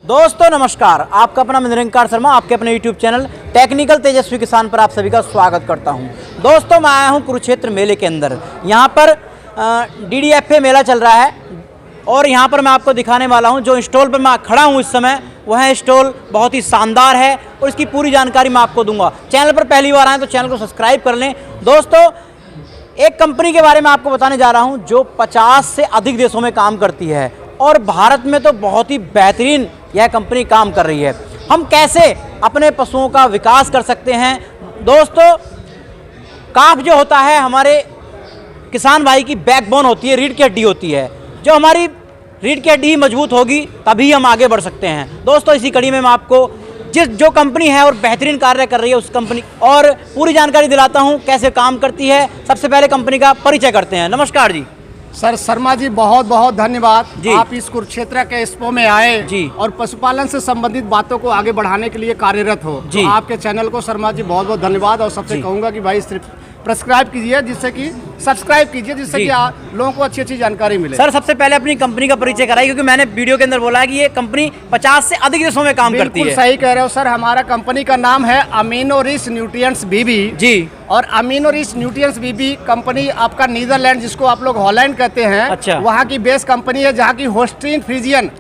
दोस्तों नमस्कार, आपका अपना निरंकार शर्मा आपके अपने YouTube चैनल टेक्निकल तेजस्वी किसान पर आप सभी का स्वागत करता हूं। दोस्तों मैं आया हूं कुरुक्षेत्र मेले के अंदर। यहां पर DDFA मेला चल रहा है और यहां पर मैं आपको दिखाने वाला हूं। जो स्टॉल पर मैं खड़ा हूं इस समय वह स्टॉल बहुत ही शानदार है और इसकी पूरी जानकारी मैं आपको दूंगा। चैनल पर पहली बार आए तो चैनल को सब्सक्राइब कर लें। दोस्तों एक कंपनी के बारे में आपको बताने जा रहा हूँ जो 50 से अधिक देशों में काम करती है और भारत में तो बहुत ही बेहतरीन यह कंपनी काम कर रही है। हम कैसे अपने पशुओं का विकास कर सकते हैं। दोस्तों काफ जो होता है हमारे किसान भाई की बैकबोन होती है, रीढ़ की हड्डी होती है। जो हमारी रीढ़ की हड्डी मजबूत होगी तभी हम आगे बढ़ सकते हैं। दोस्तों इसी कड़ी में मैं आपको जो कंपनी है और बेहतरीन कार्य कर रही है उस कंपनी और पूरी जानकारी दिलाता हूं कैसे काम करती है। सबसे पहले कंपनी का परिचय करते हैं। नमस्कार जी। सर शर्मा जी बहुत बहुत धन्यवाद। आप इस कुरुक्षेत्र के एक्सपो में आए जी और पशुपालन से संबंधित बातों को आगे बढ़ाने के लिए कार्यरत हो जी। तो आपके चैनल को शर्मा जी बहुत बहुत धन्यवाद। और सबसे कहूँगा कि भाई सिर्फ सब्सक्राइब कीजिए जिससे कि लोगों को अच्छी अच्छी जानकारी मिले। सर सबसे पहले अपनी कंपनी का परिचय कराइए क्योंकि मैंने वीडियो के अंदर बोला है कि ये कंपनी 50 से अधिक देशों में काम करती है। बिल्कुल सही कह रहे हो सर। हमारा कंपनी का नाम है अमीनो रिच न्यूट्रिएंट्स बीबी जी। और amino rich nutrients BB company आपका नीदरलैंड जिसको आप लोग हॉलैंड कहते हैं, अच्छा। वहाँ की बेस कंपनी है जहाँ की होस्टीन फ्रीजियन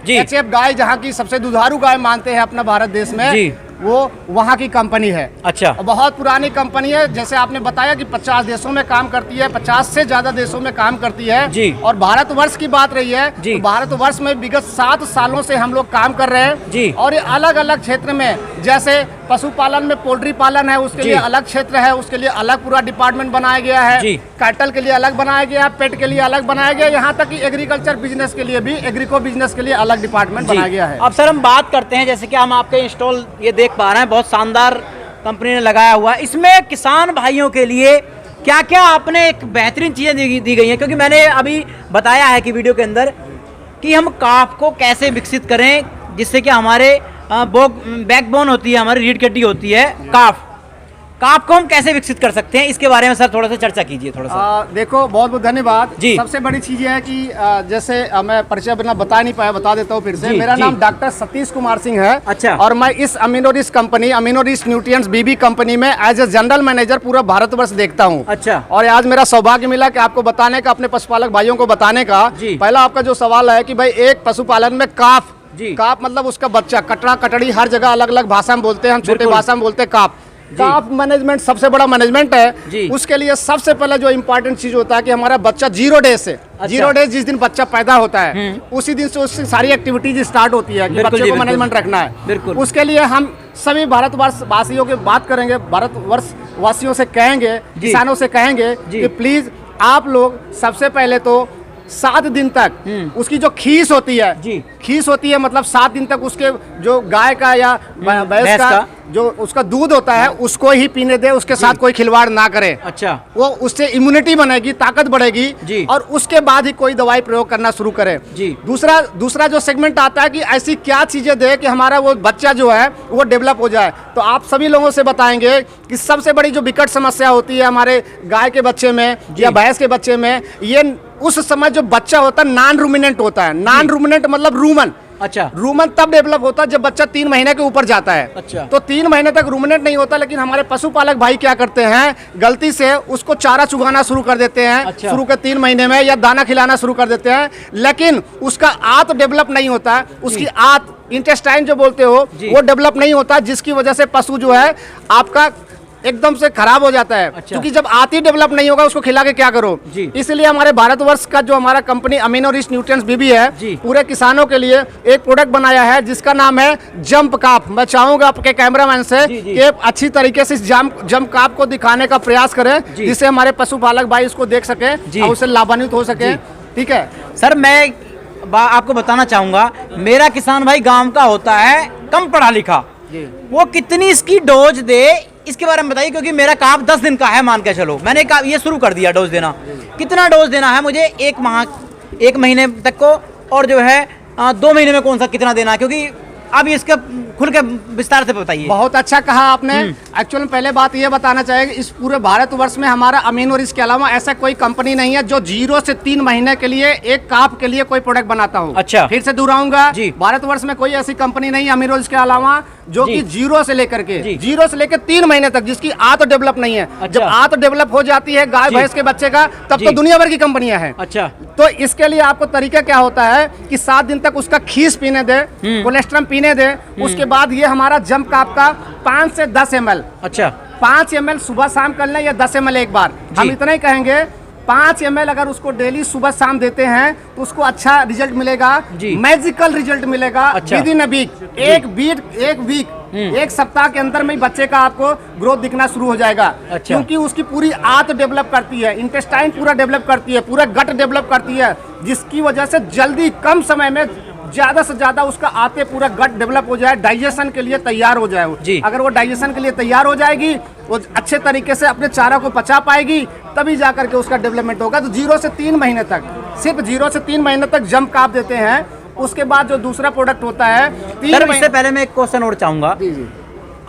HF गाय जहाँ की सबसे दुधारू गाय मानते हैं अपना भारत देश में जी। वो वहाँ की कंपनी है। अच्छा। बहुत पुरानी कंपनी है। जैसे आपने बताया कि 50 देशों में काम करती है, 50 से ज्यादा देशों में काम करती है जी। और भारतवर्ष की बात रही है जी। तो भारतवर्ष में विगत 7 सालों से हम लोग काम कर रहे हैं जी। और ये अलग अलग क्षेत्र में, जैसे पशुपालन में पोल्ट्री पालन है उसके लिए अलग क्षेत्र है, उसके लिए अलग पूरा डिपार्टमेंट बनाया गया है। कैटल के लिए अलग बनाया गया है, पेट के लिए अलग बनाया गया, यहाँ तक कि एग्रीकल्चर बिजनेस के लिए भी, एग्रीको बिजनेस के लिए अलग डिपार्टमेंट बनाया गया है। अब सर हम बात करते हैं, जैसे कि हम आपके स्टॉल ये देख पा रहे हैं, बहुत शानदार कंपनी ने लगाया हुआ है। इसमें किसान भाइयों के लिए क्या क्या आपने एक बेहतरीन चीजें दी गई हैं, क्योंकि मैंने अभी बताया है कि वीडियो के अंदर कि हम काफ को कैसे विकसित करें जिससे कि हमारे बैकबोन होती है, हमारी रीढ़ की हड्डी होती है काफ को हम कैसे विकसित कर सकते हैं, इसके बारे में सर थोड़ा सा चर्चा कीजिए थोड़ा सा। देखो बहुत बहुत धन्यवाद जी। सबसे बड़ी चीज ये है कि जैसे मैं परिचय बिना बता नहीं पाया, बता देता हूँ फिर से। मेरा नाम डॉक्टर सतीश कुमार सिंह है। अच्छा। और मैं इस amino rich company, amino rich nutrients BB company में एज ए जनरल मैनेजर पूरा भारतवर्ष देखता हूँ। अच्छा। और आज मेरा सौभाग्य मिला कि आपको बताने का, अपने पशुपालक भाइयों को बताने का। पहला आपका जो सवाल है कि भाई एक पशुपालन में काफ मतलब उसका बच्चा, कटड़ा कटड़ी हर जगह अलग अलग भाषा में बोलते हैं, हम छोटे भाषा में बोलते हैं काफ। काफ मैनेजमेंट सबसे बड़ा मैनेजमेंट है। उसके लिए सबसे पहले जो इम्पोर्टेंट चीज होता है कि हमारा बच्चा 0 डेज से, 0 डेज जिस दिन बच्चा पैदा होता है उसी दिन से उसकी सारी एक्टिविटीज स्टार्ट होती है कि बच्चे को मैनेजमेंट रखना है। उसके लिए हम सभी भारतवर्ष वासियों की बात करेंगे, भारतवर्ष वासियों से कहेंगे, किसानों से कहेंगे कि प्लीज आप लोग सबसे पहले तो 7 दिन तक उसकी जो खीस होती है खीस होती है मतलब 7 दिन तक उसके जो गाय का या भैंस का जो उसका दूध होता है उसको ही पीने दे, उसके साथ कोई खिलवाड़ ना करे। अच्छा। वो उससे इम्यूनिटी बनेगी, ताकत बढ़ेगी और उसके बाद ही कोई दवाई प्रयोग करना शुरू करे जी। दूसरा जो सेगमेंट आता है कि ऐसी क्या चीजें दे कि हमारा वो बच्चा जो है वो डेवलप हो जाए। तो आप सभी लोगों से बताएंगे कि सबसे बड़ी जो विकट समस्या होती है हमारे गाय के बच्चे में या भैंस के बच्चे में, ये उस समय जो बच्चा होता है नॉन रूमिनेंट होता है। नॉन रूमिनेंट मतलब रूमन। अच्छा। रूमन तब डेवलप होता है जब बच्चा 3 महीने के ऊपर जाता है। अच्छा। तो 3 महीने तक रूमिनेंट नहीं होता, लेकिन हमारे पशुपालक भाई क्या करते हैं, गलती से उसको चारा चुगाना शुरू कर देते हैं। अच्छा। शुरू के 3 महीने में या दाना खिलाना शुरू कर देते हैं, लेकिन उसका आंत डेवलप नहीं होता, उसकी आंत इंटेस्टाइन जो बोलते हो वो डेवलप नहीं होता, जिसकी वजह से पशु जो है आपका एकदम से खराब हो जाता है। अच्छा। क्योंकि जब आती डेवलप नहीं होगा उसको खिला के क्या करो। इसलिए हमारे भारतवर्ष का जो हमारा कंपनी अमीनो रिच न्यूट्रिएंट्स बीबी है पूरे किसानों के लिए एक प्रोडक्ट बनाया है जिसका नाम है जंप काफ। मैं चाहूंगा आपके कैमरामैन से कि अच्छी तरीके से जंप काफ को दिखाने का प्रयास करें जिससे हमारे पशुपालक भाई इसको देख सके और उससे लाभान्वित हो सके। ठीक है सर। मैं आपको बताना चाहूंगा, मेरा किसान भाई गाँव का होता है, कम पढ़ा लिखा, वो कितनी इसकी डोज दे इसके बारे में बताइए, क्योंकि मेरा काफ 10 दिन का है मान के चलो, मैंने ये शुरू कर दिया डोज देना। कितना डोज देना है मुझे 1 महीने तक को, और जो है 2 महीने में कौन सा कितना देना है, क्योंकि अब इसके खुल के विस्तार से बताइए। बहुत अच्छा कहा आपने। एक्चुअली पहले बात ये बताना चाहिए इस पूरे भारतवर्ष में हमारा अमीनो रिच के अलावा ऐसा कोई कंपनी नहीं है जो 0 से 3 महीने के लिए एक काप के लिए कोई प्रोडक्ट बनाता हो। अच्छा, फिर से दोहराऊंगा, जी, भारतवर्ष में कोई ऐसी कंपनी नहीं है अमीनो रिच के अलावा जो कि 0 से लेकर के 3 महीने तक जिसकी आंत डेवलप नहीं है। अच्छा। जब आंत डेवलप हो जाती है गाय भैंस के बच्चे का, तब तो दुनिया भर की कंपनियां हैं। अच्छा, तो इसके लिए आपको तरीका क्या होता है कि 7 दिन तक उसका खीस पीने दे, कोलेस्ट्रम पीने दे, उसके बाद ये हमारा जंप काप का 5 से 10 ml, अच्छा, 5 ml सुबह शाम कर लें या 10 ml एक बार, हम इतना ही कहेंगे। 5 ml अगर उसको डेली सुबह शाम देते हैं तो उसको अच्छा रिजल्ट मिलेगा, मैजिकल रिजल्ट मिलेगा। अच्छा, विद इन अ वीक, एक वीक एक सप्ताह के अंदर में ही बच्चे का आपको ग्रोथ दिखना शुरू हो जाएगा। अच्छा। क्योंकि उसकी पूरी आंत डेवलप करती है, इंटेस्टाइन पूरा डेवलप करती है, पूरा गट डेवलप करती है, जिसकी वजह से जल्दी कम समय में ज्यादा से ज्यादा उसका आते पूरा गट डेवलप हो जाए, डाइजेशन के लिए तैयार हो जाए। अगर वो डाइजेशन के लिए तैयार हो जाएगी, वो अच्छे तरीके से अपने चारा को पचा पाएगी, तभी जाकर के उसका डेवलपमेंट होगा। तो 0 से 3 महीने तक, सिर्फ 0 से 3 महीने तक जंप काप देते हैं। उसके बाद जो दूसरा प्रोडक्ट होता है, इससे पहले मैं एक क्वेश्चन और चाहूंगा,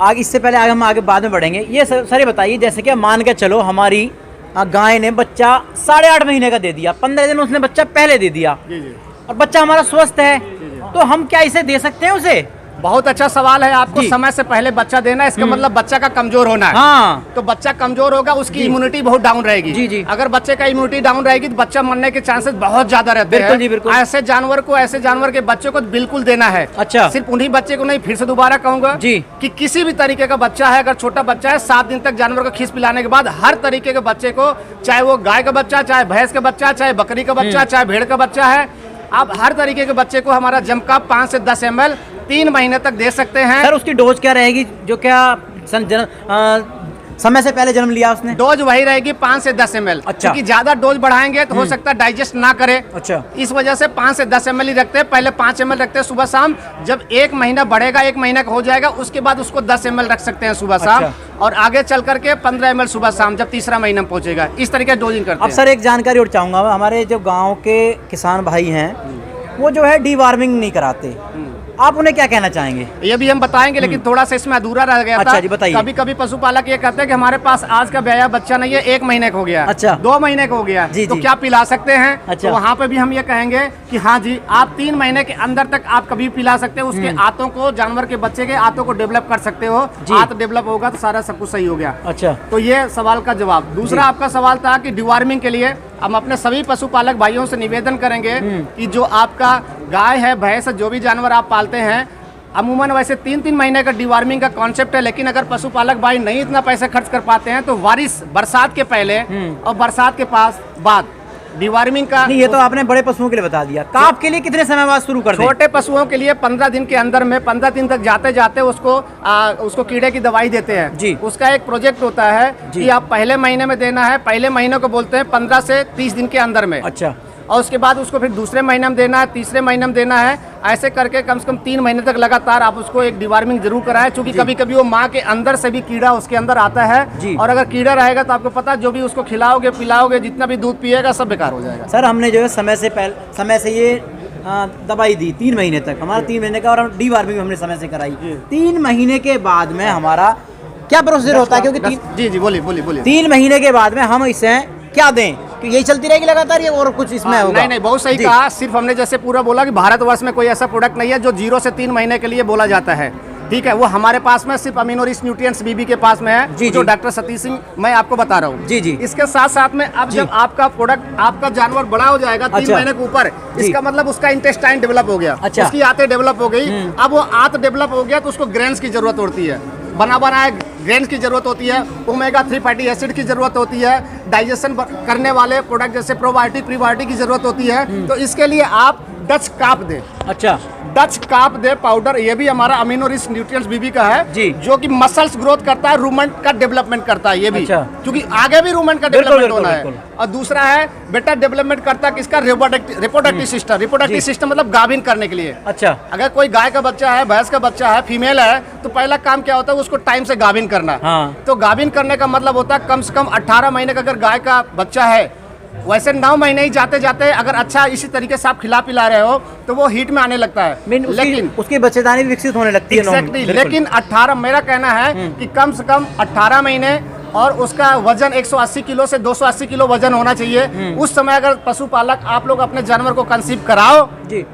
आगे इससे पहले आगे हम आगे बाद में बढ़ेंगे। ये सर ये बताइए, जैसे कि मान के चलो हमारी गाय ने बच्चा 8.5 महीने का दे दिया, 15 दिन उसने बच्चा पहले दे दिया, और बच्चा हमारा स्वस्थ है, तो हम क्या इसे दे सकते हैं उसे? बहुत अच्छा सवाल है। आपको समय से पहले बच्चा देना, इसका मतलब बच्चा का कमजोर होना है। हाँ। तो बच्चा कमजोर होगा, उसकी इम्यूनिटी बहुत डाउन रहेगी। जी। अगर बच्चे का इम्यूनिटी डाउन रहेगी तो बच्चा मरने के चांसेस बहुत ज्यादा रहते हैं। बिल्कुल। ऐसे जानवर के बच्चे को बिल्कुल देना है। अच्छा, सिर्फ उन्हीं बच्चे को नहीं, फिर से दोबारा कहूंगा कि किसी भी तरीके का बच्चा है, अगर छोटा बच्चा है, 7 दिन तक जानवर को खीस पिलाने के बाद हर तरीके के बच्चे को, चाहे वो गाय का बच्चा, चाहे भैंस का बच्चा, चाहे बकरी का बच्चा, चाहे भेड़ का बच्चा है, आप हर तरीके के बच्चे को हमारा जमका 5 से 10 ml 3 महीने तक दे सकते हैं। सर उसकी डोज क्या रहेगी, जो क्या समय से पहले जन्म लिया उसने? डोज वही रहेगी 5 से 10 ml। अच्छा। क्योंकि ज्यादा डोज बढ़ाएंगे तो हो सकता है डाइजेस्ट ना करे। अच्छा, इस वजह से 5 से 10 ml ही रखते हैं। पहले 5 ml रखते हैं सुबह शाम। जब 1 महीना बढ़ेगा, 1 महीना का हो जाएगा, उसके बाद उसको 10 ml रख सकते हैं सुबह शाम। अच्छा। और आगे चल करके 15 ml सुबह शाम, जब तीसरा महीना पहुंचेगा। इस तरीके से डोजिंग करते हैं। अब सर एक जानकारी और चाहूंगा, हमारे जो गाँव के किसान भाई हैं वो जो है डीवार्मिंग नहीं कराते, आप उन्हें क्या कहना चाहेंगे? ये भी हम बताएंगे, लेकिन थोड़ा सा इसमें अधूरा रह गया था। अच्छा जी, बताइए। कभी कभी पशुपालक ये कहते हैं कि हमारे पास आज का ब्याया बच्चा नहीं है, 1 महीने का हो गया, अच्छा, 2 महीने का हो गया, तो क्या पिला सकते हैं? अच्छा। तो वहाँ पे भी हम ये कहेंगे कि हाँ जी, आप 3 महीने के अंदर तक आप कभी पिला सकते हो। उसके आंतों को, जानवर के बच्चे के आंतों को डेवलप कर सकते हो। आंत डेवलप होगा तो सारा सब कुछ सही हो गया। अच्छा, तो ये सवाल का जवाब। दूसरा आपका सवाल था कि डिवार्मिंग के लिए हम अपने सभी पशुपालक भाइयों से निवेदन करेंगे कि जो आपका गाय है, भैंस, जो भी जानवर आप पालते हैं, अमूमन वैसे 3-3 महीने का डिवार्मिंग का कॉन्सेप्ट है। लेकिन अगर पशुपालक भाई नहीं इतना पैसा खर्च कर पाते हैं तो बरसात के पहले और बरसात के बाद डिवार्मिंग का। नहीं, ये तो आपने बड़े पशुओं के लिए बता दिया। काप के लिए कितने समय बाद शुरू कर दें? छोटे पशुओं के लिए 15 दिन के अंदर में, 15 दिन तक जाते जाते उसको कीड़े की दवाई देते हैं जी। उसका एक प्रोजेक्ट होता है कि आप पहले महीने में देना है। पहले महीने को बोलते हैं 15 से 30 दिन के अंदर में। अच्छा, और उसके बाद उसको फिर दूसरे महीने में देना है, तीसरे महीने में देना है। ऐसे करके कम से कम 3 महीने तक लगातार आप उसको एक डिवार्मिंग जरूर कराएं, क्योंकि कभी कभी वो माँ के अंदर से भी कीड़ा उसके अंदर आता है। और अगर कीड़ा रहेगा तो आपको पता, जो भी उसको खिलाओगे पिलाओगे, जितना भी दूध पिएगा, सब बेकार हो जाएगा। सर हमने जो है समय से ये दवाई दी 3 महीने तक, हमारा 3 महीने का, और डिवार्मिंग हमने समय से कराई। 3 महीने के बाद में हमारा क्या प्रोसीजर होता है? क्योंकि जी बोलिए 3 महीने के बाद में हम इसे क्या दें कि यही चलती रहेगी लगातार, ये और कुछ इसमें होगा? नहीं, बहुत सही कहा। सिर्फ हमने जैसे पूरा बोला कि भारतवर्ष में कोई ऐसा प्रोडक्ट नहीं है जो 0 से 3 महीने के लिए बोला जाता है। ठीक है, वो हमारे पास में सिर्फ अमीनो रिच न्यूट्रिएंट्स बीबी के पास में है, जो डॉक्टर सतीश सिंह मैं आपको बता रहा हूँ। जी। इसके साथ साथ में अब जब आपका प्रोडक्ट, आपका जानवर बड़ा हो जाएगा 3 महीने के ऊपर, इसका मतलब उसका इंटेस्टाइन डेवलप हो गया, उसकी आंतें डेवलप हो गई। अब वो आंत डेवलप हो गया तो उसको ग्रेन्स की जरूरत होती है, बनाए ग्रेन्स की जरूरत होती है, ओमेगा 3 फैटी एसिड की जरूरत होती है, डाइजेशन करने वाले प्रोडक्ट जैसे प्रोबायोटिक प्रीबायोटिक की जरूरत होती है। तो इसके लिए आप डच काप दें। अच्छा, डच काप दे पाउडर, ये भी हमारा अमीनो रिच न्यूट्रिएंट्स बीबी का है जी, जो कि मसल्स ग्रोथ करता है, रूमेंट का डेवलपमेंट करता है ये भी। अच्छा। क्योंकि आगे भी रूमेंट का डेवलपमेंट होना है। और दूसरा है बेटा डेवलपमेंट करता है किसका, रिप्रोडक्टिव सिस्टम मतलब गाभिन करने के लिए। अच्छा, अगर कोई गाय का बच्चा है, भैंस का बच्चा है, फीमेल है, तो पहला काम क्या होता है, उसको टाइम से गाभिन करना। तो गाभिन करने का मतलब होता है कम से कम 18 महीने का अगर गाय का बच्चा है वैसे 9 महीने ही जाते जाते अगर अच्छा इसी तरीके से आप खिला पिला रहे हो तो वो हीट में आने लगता है, लेकिन उसकी बच्चेदानी भी विकसित होने लगती है। एग्जैक्टली, लेकिन 18 मेरा कहना है कि कम से कम 18 महीने और उसका वजन 180 किलो से 280 किलो वजन होना चाहिए। उस समय अगर पशुपालक आप लोग अपने जानवर को कंसीव कराओ जी,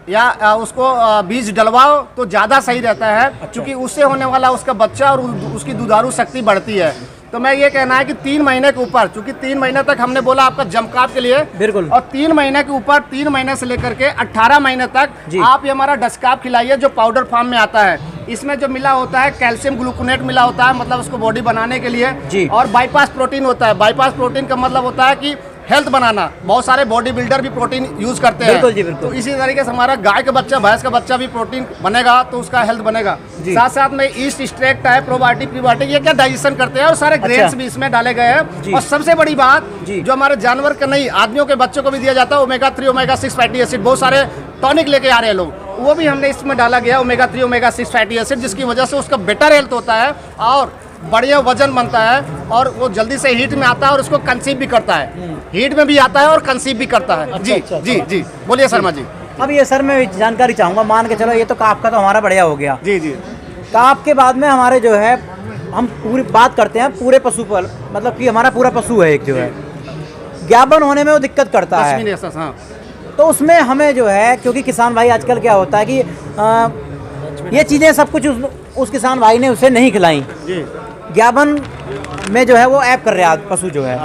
या उसको बीज डलवाओ तो ज़्यादा सही रहता है। अच्छा। क्योंकि उससे होने वाला उसका बच्चा और उसकी दुधारू शक्ति बढ़ती है। तो मैं ये कहना है कि 3 महीने के ऊपर, चूंकि 3 महीने तक हमने बोला आपका जमकाप के लिए, बिल्कुल, और 3 महीने के ऊपर 3 महीने से लेकर के 18 महीने तक आप ये हमारा डस्काप खिलाइए जो पाउडर फॉर्म में आता है। इसमें जो मिला होता है कैल्शियम ग्लूकोनेट मिला होता है, मतलब उसको बॉडी बनाने के लिए, और बाईपास प्रोटीन होता है। बाईपास प्रोटीन का मतलब होता है कि हेल्थ बनाना। बहुत सारे बॉडी बिल्डर भी प्रोटीन यूज करते हैं। बिल्कुल जी, बिल्कुल। तो इसी तरीके से हमारा गाय का बच्चा, भैंस का बच्चा भी प्रोटीन बनेगा तो उसका हेल्थ बनेगा। साथ साथ में ईस्ट, एक्सट्रैक्ट है, प्रोबायोटिक, प्रीबायोटिक, ये क्या डाइजेशन करते हैं, और सारे ग्रेन्स भी इसमें डाले गए हैं। और सबसे बड़ी बात जो हमारे जानवर का नहीं, आदमियों के बच्चों को भी दिया जाता है, ओमेगा 3, ओमेगा 6 फैटी एसिड। बहुत सारे टॉनिक लेके आ रहे हैं लोग, वो भी हमने इसमें डाला गया ओमेगा 3, ओमेगा 6 फैटी एसिड, जिसकी वजह से उसका बेटर हेल्थ होता है और बढ़िया वजन बनता है, और वो जल्दी से हीट में आता है और उसको कंसीव भी करता है। हीट में भी आता है और कंसीव भी करता है। अच्छा, जी अच्छा, जी जी, बोलिए शर्मा जी। अब ये सर मैं जानकारी चाहूँगा, मान के चलो ये तो काफ का तो हमारा बढ़िया हो गया। जी जी। काफ के बाद में हमारे जो है, हम पूरी बात करते हैं पूरे पशु पर, मतलब कि हमारा पूरा पशु है एक जो है, ज्ञापन होने में वो दिक्कत करता है। हाँ। तो उसमें हमें जो है, क्योंकि किसान भाई आजकल क्या होता है कि ये चीज़ें सब कुछ उस किसान भाई ने उसे नहीं खिलाई, ज्ञापन में जो है वो ऐप कर रहा पशु जो है,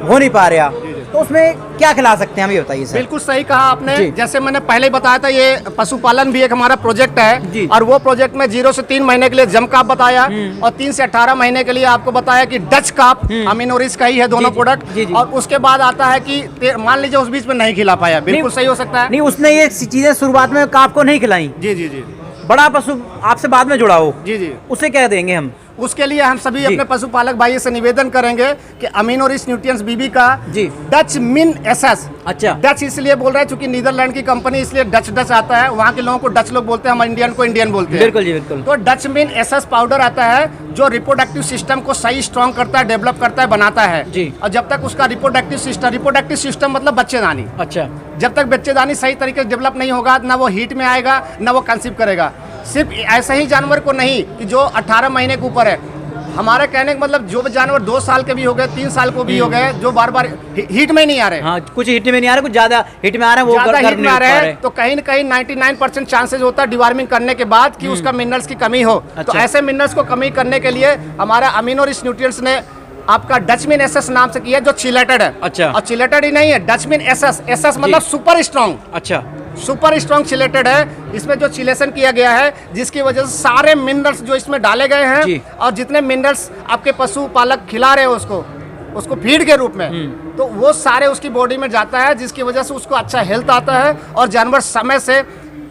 हो नहीं पा रहा, तो उसमें क्या खिला सकते हैं हम, ये बताइए सर। बिल्कुल सही कहा आपने। जैसे मैंने पहले बताया था, ये पशुपालन भी एक हमारा प्रोजेक्ट है, और वो प्रोजेक्ट में 0 से 3 महीने के लिए जमकाप बताया, और 3 से 18 महीने के लिए आपको बताया कि डच काप, अमीनोरिस का ही है दोनों प्रोडक्ट। और उसके बाद आता है कि मान लीजिए उस बीच में नहीं खिला पाया, बिल्कुल सही हो सकता है। नहीं, उसने ये चीजें शुरुआत में काप को नहीं खिलाई। जी जी जी। बड़ा पशु आपसे बाद में जुड़ा हो, जी जी, उसे क्या देंगे हम? उसके लिए हम सभी अपने पशुपालक भाइयों से निवेदन करेंगे कि अमीनोरिच न्यूट्रिएंट्स बीबी का डच मिन एसएस। अच्छा, डच इसलिए बोल रहे हैं क्योंकि नीदरलैंड की कंपनी, इसलिए डच आता है। वहाँ के लोगों को डच लोग बोलते हैं, हम इंडियन को इंडियन बोलते हैं। बिल्कुल जी, बिल्कुल। तो डच मिन एसएस पाउडर आता है जो रिप्रोडक्टिव सिस्टम को सही स्ट्रॉन्ग करता है, डेवलप करता है, बनाता है जी। और जब तक उसका रिप्रोडक्टिव सिस्टम मतलब बच्चेदानी, अच्छा, जब तक बच्चेदानी सही तरीके से डेवलप नहीं होगा, ना वो हीट में आएगा, ना वो कंसीव करेगा। सिर्फ ऐसे ही जानवर को नहीं कि जो 18 महीने के ऊपर है, हमारे कहने का मतलब जो जानवर 2 साल के भी हो गए, 3 साल को भी हो गए, जो बार बार हीट में नहीं आ रहे, हाँ, कुछ हीट में नहीं आ रहे, कुछ ज्यादा हीट में आ रहे हैं, वो ज्यादा हीट में आ रहे हैं, तो कहीं न कहीं 99% चांसेस होता है डिवार्मिंग करने के बाद कि उसका मिनरल्स की कमी हो। अच्छा। तो ऐसे मिनरल्स को कमी करने के लिए हमारा अमीनोरिच न्यूट्रिएंट्स ने आपका डचमिन एसएस नाम से किया, जो चिलेटेड है। अच्छा। और चिलेटेड ही नहीं है, डचमिन एसएस, एसएस मतलब सुपर स्ट्रॉन्ग। अच्छा, सुपर स्ट्रॉन्ग चिलेटेड है। इसमें जो चिलेशन किया गया है, जिसकी वजह से सारे मिनरल्स जो इसमें डाले गए हैं, और जितने मिनरल्स आपके पशुपालक खिला रहे हैं उसको फीड के रूप में, तो वो सारे उसकी बॉडी में जाता है, जिसकी वजह से उसको अच्छा हेल्थ आता है और जानवर समय से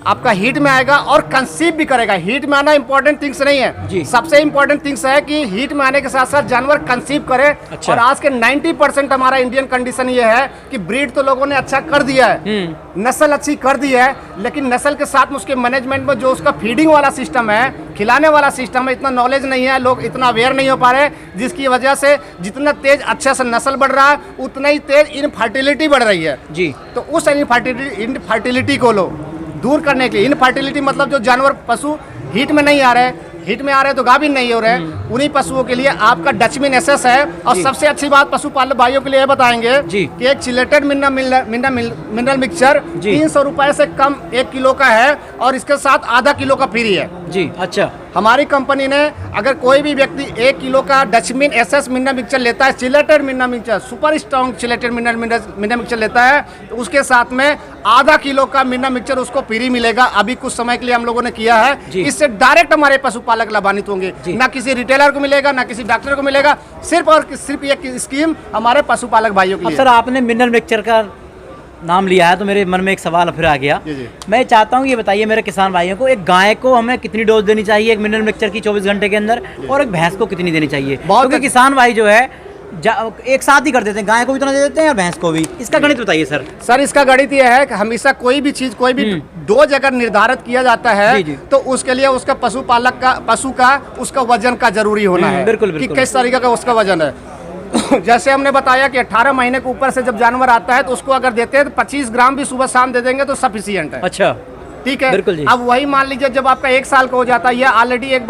आपका हीट में आएगा और कंसीव भी करेगा। हीट में आना इंपॉर्टेंट थिंग्स नहीं है, सबसे इंपॉर्टेंट थिंग्स है कि हीट में आने के साथ साथ जानवर कंसीव करे। अच्छा। और आज के 90% हमारा इंडियन कंडीशन ये है कि ब्रीड तो लोगों ने अच्छा कर दिया है, नस्ल अच्छी कर दी है, लेकिन नस्ल के साथ में उसके मैनेजमेंट में जो उसका फीडिंग वाला सिस्टम है, खिलाने वाला सिस्टम है, इतना नॉलेज नहीं है, लोग इतना अवेयर नहीं हो पा रहे, जिसकी वजह से जितना तेज अच्छे से नस्ल बढ़ रहा है, उतना ही तेज इनफर्टिलिटी बढ़ रही है जी। तो उस इनफर्टिलिटी को लो दूर करने के लिए, इनफर्टिलिटी मतलब जो जानवर पशु हीट में नहीं आ रहे, हीट में आ रहे तो गाभिन नहीं हो रहे, उन्हीं पशुओं के लिए आपका डचमिन एसएस है। और सबसे अच्छी बात पशुपालक भाइयों के लिए बताएंगे कि एक चिलेटेड मिनरल मिक्सचर 300 रुपए से कम 1 किलो का है, और इसके साथ आधा किलो का फ्री है जी। अच्छा, हमारी कंपनी ने अगर कोई भी व्यक्ति 1 किलो का डचमिन एसएस मिनरल मिक्सचर लेता है, chelated mineral mixture, super strong chelated mineral mixture लेता है, तो उसके साथ में आधा किलो का मिनरल मिक्सचर उसको फ्री मिलेगा। अभी कुछ समय के लिए हम लोगों ने किया है, इससे डायरेक्ट हमारे पशुपालक लाभान्वित होंगे, ना किसी रिटेलर को मिलेगा, ना किसी डॉक्टर को मिलेगा, सिर्फ और सिर्फ ये स्कीम हमारे पशुपालक भाइयों के लिए। सर, आपने मिनरल मिक्सचर का नाम लिया है तो मेरे मन में एक सवाल फिर आ गया। मैं चाहता हूँ ये बताइए मेरे किसान भाइयों को, एक गाय को हमें कितनी डोज देनी चाहिए एक मिनरल मिक्सचर की 24 घंटे के अंदर, और एक भैंस को कितनी देनी चाहिए? क्योंकि किसान भाई जो है एक साथ ही कर देते हैं, गाय को भी इतना दे देते हैं और भैंस को भी। इसका गणित बताइए सर। सर, इसका गणित ये है कि हमेशा कोई भी चीज, कोई भी डोज अगर निर्धारित किया जाता है तो उसके लिए उसका पशु का उसका वजन का जरूरी होना है। बिल्कुल, कि किस तरीके का उसका वजन है। तो जैसे हमने बताया कि 18 महीने के ऊपर से जब जानवर आता है तो उसको अगर देते हैं तो 25 ग्राम भी सुबह शाम दे देंगे तो सफिशियंट है। अच्छा, ठीक है। बिल्कुल जी। अब वही मान लीजिए जब आपका 1 साल का हो जाता है, ये ऑलरेडी एक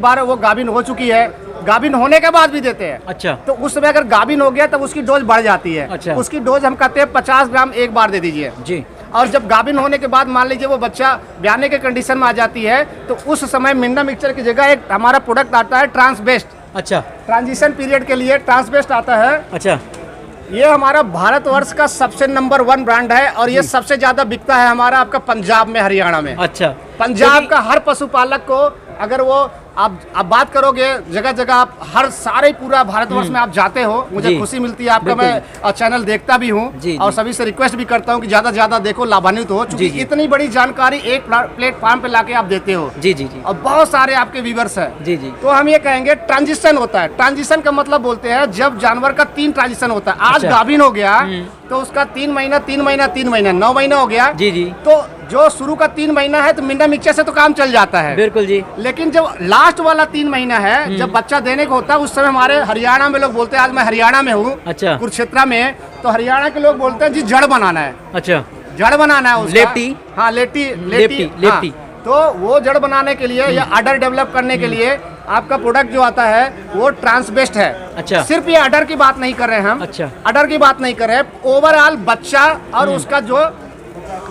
बार वो गाभिन हो चुकी है, गाभिन होने के बाद भी देते हैं। अच्छा, तो उस समय अगर गाभिन हो गया तब उसकी डोज बढ़ जाती है। अच्छा। उसकी डोज हम कहते हैं 50 ग्राम एक बार दे दीजिए जी। और जब गाभिन होने के बाद मान लीजिए वो बच्चा ब्याने के कंडीशन में आ जाती है तो उस समय मिंडा मिक्सचर की जगह एक हमारा प्रोडक्ट आता है ट्रांसबेस्ट। अच्छा, ट्रांजिशन पीरियड के लिए ट्रांसबेस्ट आता है। अच्छा, ये हमारा भारतवर्ष का सबसे नंबर 1 ब्रांड है और ये सबसे ज्यादा बिकता है हमारा आपका पंजाब में, हरियाणा में। अच्छा, पंजाब का हर पशुपालक को अगर वो आप बात करोगे जगह जगह आप हर सारे पूरा भारतवर्ष में आप जाते हो, मुझे खुशी मिलती है आपका। मैं चैनल देखता भी हूँ और सभी से रिक्वेस्ट भी करता हूँ कि ज्यादा से ज्यादा देखो, लाभान्वित हो, क्योंकि इतनी बड़ी जानकारी एक प्लेटफॉर्म पे लाके आप देते हो। जी जी जी। और बहुत सारे आपके व्यूअर्स हैं। जी जी। तो हम ये कहेंगे ट्रांजिशन होता है। ट्रांजिशन का मतलब बोलते हैं जब जानवर का 3 ट्रांजिशन होता है। आज गाभिन हो गया तो उसका 3 महीना 3 महीना 3 महीना 9 महीना हो गया। जी जी। तो जो शुरू का 3 महीना है तो मिंडा मिक्सचर से तो काम चल जाता है। बिल्कुल जी। लेकिन जब लास्ट वाला 3 महीना है, जब बच्चा देने को होता है, उस समय हमारे हरियाणा में लोग बोलते हैं, आज मैं हरियाणा में हूँ, अच्छा, कुरुक्षेत्र में, तो हरियाणा के लोग बोलते हैं जी जड़ बनाना है। अच्छा, जड़ बनाना है उसका। लेप्टी। हाँ, लेप्टी। लेप्टी। तो वो जड़ बनाने के लिए या अडर डेवलप करने के लिए आपका प्रोडक्ट जो आता है वो ट्रांसबेस्ट है। अच्छा। सिर्फ ये अडर की बात नहीं कर रहे हैं हम। अच्छा। अडर की बात नहीं कर रहे हैं, ओवरऑल बच्चा और उसका जो,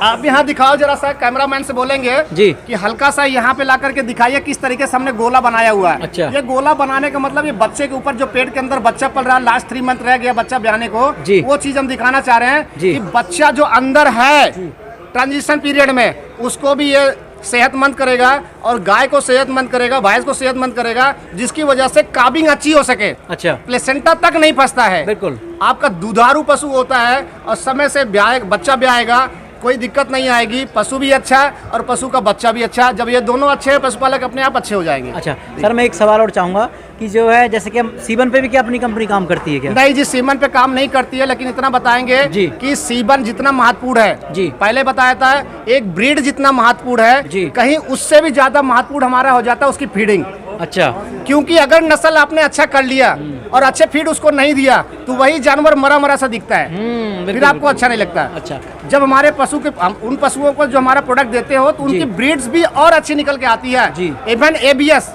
आप यहाँ दिखाओ जरा सा, कैमरामैन से बोलेंगे जी कि हल्का सा यहाँ पे ला करके दिखाइए किस तरीके से हमने गोला बनाया हुआ है। अच्छा। ये गोला बनाने का मतलब ये बच्चे के ऊपर जो पेट के अंदर बच्चा पल रहा है, लास्ट 3 मंथ रह गया बच्चा ब्याने को, वो चीज हम दिखाना चाह रहे हैं कि बच्चा जो अंदर है ट्रांजिशन पीरियड में, उसको भी ये सेहतमंद करेगा और गाय को सेहतमंद करेगा, भैंस को सेहतमंद करेगा, जिसकी वजह से काबिंग अच्छी हो सके। अच्छा, प्लेसेंटा तक नहीं फंसता है। बिल्कुल। आपका दुधारू पशु होता है और समय से बच्चा ब्याएगा, कोई दिक्कत नहीं आएगी। पशु भी अच्छा और पशु का बच्चा भी अच्छा। जब ये दोनों अच्छे हैं, पशुपालक अपने आप अच्छे हो जाएंगे। अच्छा सर, मैं एक सवाल और चाहूँगा कि जो है जैसे कि हम सीबन पे भी क्या अपनी कंपनी काम करती है क्या? नहीं जी, सीमन पे काम नहीं करती है, लेकिन इतना बताएंगे जी कि सीबन जितना महत्वपूर्ण है जी, पहले बताया था, एक ब्रीड जितना महत्वपूर्ण है जी, कहीं उससे भी ज्यादा महत्वपूर्ण हमारा हो जाता है उसकी फीडिंग। अच्छा, क्योंकि अगर नस्ल आपने अच्छा कर लिया और अच्छे फीड उसको नहीं दिया तो वही जानवर मरा मरा सा दिखता है, फिर आपको अच्छा नहीं लगता। अच्छा, जब हमारे पशु के उन पशुओं को जो हमारा प्रोडक्ट देते हो तो उनकी ब्रीड्स भी और अच्छी निकल के आती है। इवन एबीएस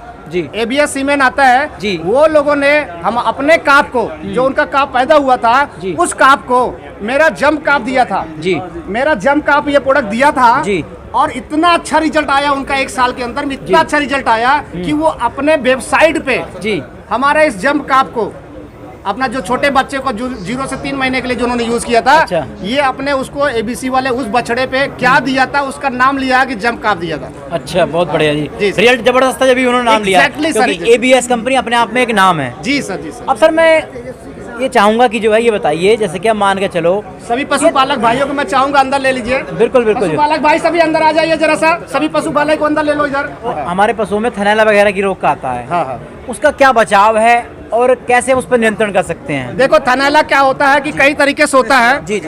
सीमेन आता है जी, वो लोगों ने हम अपने काफ को, जो उनका काफ पैदा हुआ था, उस काफ को मेरा जम काफ दिया था जी, मेरा जम काफ ये प्रोडक्ट दिया था जी, और इतना अच्छा रिजल्ट आया उनका 1 साल के अंदर में, इतना अच्छा रिजल्ट आया कि वो अपने वेबसाइट पे जी हमारा इस जम काफ को, अपना जो छोटे बच्चे को 0 से 3 महीने के लिए जो उन्होंने यूज किया था, अच्छा, ये अपने उसको एबीसी वाले उस बछड़े पे क्या दिया था, उसका नाम लिया कि जम काफ दिया था। अच्छा, बहुत बढ़िया जी, रिजल्ट जबरदस्त था जब उन्होंने नाम लिया। क्योंकि एबीएस कंपनी अपने आप में एक नाम है। जी सर, जी सर। अब सर मैं ये चाहूंगा कि जो है ये बताइए, जैसे कि मान के चलो सभी पशुपालक भाइयों को मैं चाहूंगा अंदर ले लीजिए। बिल्कुल बिल्कुल, पशुपालक भाई सभी अंदर आ जाइए जरा सा, सभी पशुपालक को अंदर ले लो इधर। हमारे पशुओं में थनैला वगैरह की रोग का आता है। हाँ, उसका क्या बचाव है और कैसे उस पर नियंत्रण कर सकते हैं? देखो, थनैला क्या होता है कि कई तरीके से होता है जी जी।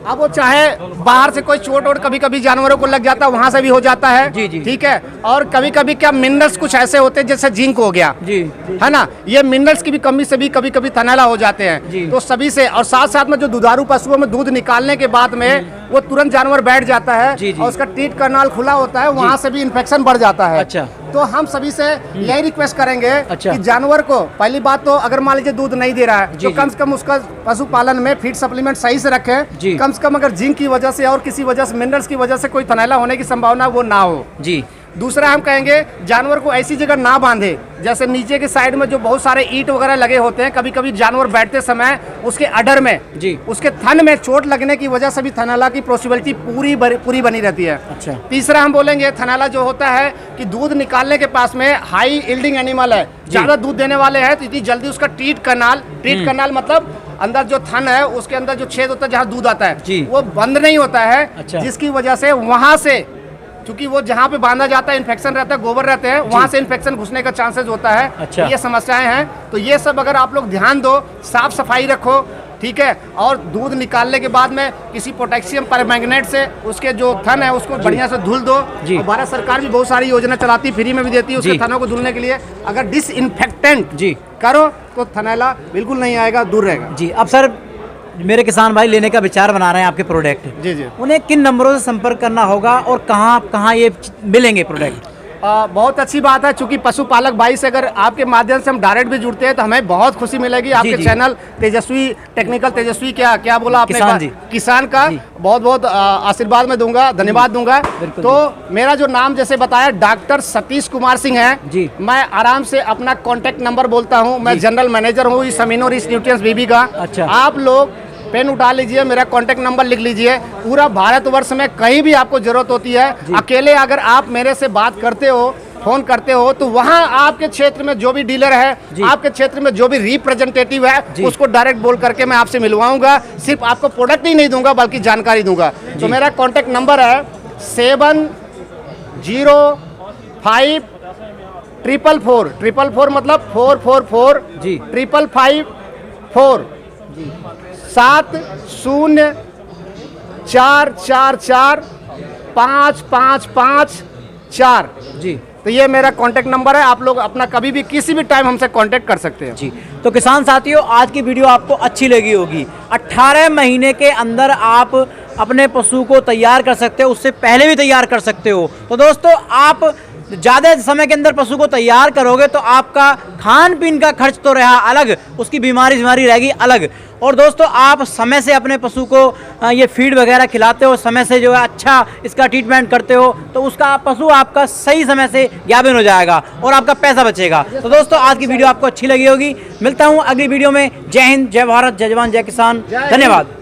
अब वो चाहे बाहर से कोई चोट और कभी कभी जानवरों को लग जाता है, वहां से भी हो जाता है जी जी, ठीक है। और कभी कभी क्या मिनरल्स कुछ ऐसे होते हैं जैसे जिंक हो गया जी, है ना, ये मिनरल्स की भी कमी से भी कभी कभी थनैला हो जाते हैं। तो सभी से, और साथ साथ में जो दुधारू पशुओं में दूध निकालने के बाद में वो तुरंत जानवर बैठ जाता है और उसका टीट करनाल खुला होता है, वहाँ से भी इन्फेक्शन बढ़ जाता है। अच्छा, तो हम सभी से यही रिक्वेस्ट करेंगे कि जानवर को, पहली बात तो अगर मान लीजिए दूध नहीं दे रहा है तो कम से कम उसका पशुपालन में फीड सप्लीमेंट सही से रखें। कम से कम अगर जिंक की वजह से और किसी वजह से, मिनरल्स की वजह से कोई थनैला होने की संभावना वो ना हो जी। दूसरा हम कहेंगे जानवर को ऐसी जगह ना बांधे, जैसे नीचे के साइड में जो बहुत सारे ईंट वगैरह लगे होते हैं, कभी कभी जानवर बैठते समय उसके अडर में जी, उसके थन में चोट लगने की वजह से भी थनैला की पॉसिबिलिटी पूरी बनी रहती है। अच्छा, तीसरा हम बोलेंगे थनैला जो होता है कि दूध निकालने के पास में हाई यील्डिंग एनिमल है, ज्यादा दूध देने वाले हैं, तो इतनी जल्दी उसका टीट करनाल मतलब अंदर जो थन है उसके अंदर जो छेद होता है जहाँ दूध आता है वो बंद नहीं होता है। अच्छा, जिसकी वजह से वहां से, क्योंकि वो जहाँ पे बांधा जाता है इन्फेक्शन रहता है, गोबर रहते हैं, वहां से इन्फेक्शन घुसने का चांसेस होता है। अच्छा, ये समस्याएं हैं। तो ये सब अगर आप लोग ध्यान दो, साफ सफाई रखो, ठीक है। और दूध निकालने के बाद में किसी पोटेशियम परमैंगनेट से उसके जो थन है उसको बढ़िया से धुल दो। और भारत सरकार भी बहुत सारी योजना चलाती, फ्री में भी देती है उसके थनों को धुलने के लिए। अगर डिसइंफेक्टेंट करो तो थनैला बिल्कुल नहीं आएगा, दूर रहेगा। जी, अब सर मेरे किसान भाई लेने का विचार बना रहे हैं आपके प्रोडक्ट, जी जी, उन्हें किन नंबरों से संपर्क करना होगा और कहाँ ये मिलेंगे प्रोडक्ट? बहुत अच्छी बात है, चूंकि पशुपालक भाई से अगर आपके माध्यम से हम डायरेक्ट भी जुड़ते हैं तो हमें बहुत खुशी मिलेगी। आपके चैनल तेजस्वी टेक्निकल तेजस्वी क्या बोला आपने, किसान का बहुत बहुत आशीर्वाद मैं दूंगा, धन्यवाद दूंगा। तो मेरा जो नाम जैसे बताया डॉक्टर सतीश कुमार सिंह है। मैं आराम से अपना कॉन्टेक्ट नंबर बोलता हूँ। मैं जनरल मैनेजर हूँ इस अमीनो रिच न्यूट्रिएंट्स बीबी का। अच्छा। आप लोग पेन उठा लीजिए, मेरा कॉन्टेक्ट नंबर लिख लीजिए। पूरा भारतवर्ष में कहीं भी आपको जरूरत होती है, अकेले अगर आप मेरे से बात करते हो, फोन करते हो, तो वहाँ आपके क्षेत्र में जो भी डीलर है, आपके क्षेत्र में जो भी रिप्रेजेंटेटिव है, उसको डायरेक्ट बोल करके मैं आपसे मिलवाऊंगा। सिर्फ आपको प्रोडक्ट ही नहीं दूंगा बल्कि जानकारी दूंगा। तो मेरा कॉन्टेक्ट नंबर है 705444 मतलब 444 555 704445554 जी। तो ये मेरा कांटेक्ट नंबर है। आप लोग अपना कभी भी किसी भी टाइम हमसे कांटेक्ट कर सकते हैं। जी, तो किसान साथियों आज की वीडियो आपको अच्छी लगी होगी। 18 महीने के अंदर आप अपने पशु को तैयार कर सकते हो, उससे पहले भी तैयार कर सकते हो। तो दोस्तों आप ज़्यादा समय के अंदर पशु को तैयार करोगे तो आपका खान पीन का खर्च तो रहा अलग, उसकी बीमारी रहेगी अलग। और दोस्तों आप समय से अपने पशु को ये फीड वगैरह खिलाते हो, समय से जो है अच्छा इसका ट्रीटमेंट करते हो, तो उसका पशु आपका सही समय से गाभिन हो जाएगा और आपका पैसा बचेगा। तो दोस्तों आज की वीडियो आपको अच्छी लगी होगी। मिलता हूँ अगली वीडियो में। जय हिंद, जय भारत, जय जवान, जय किसान, धन्यवाद।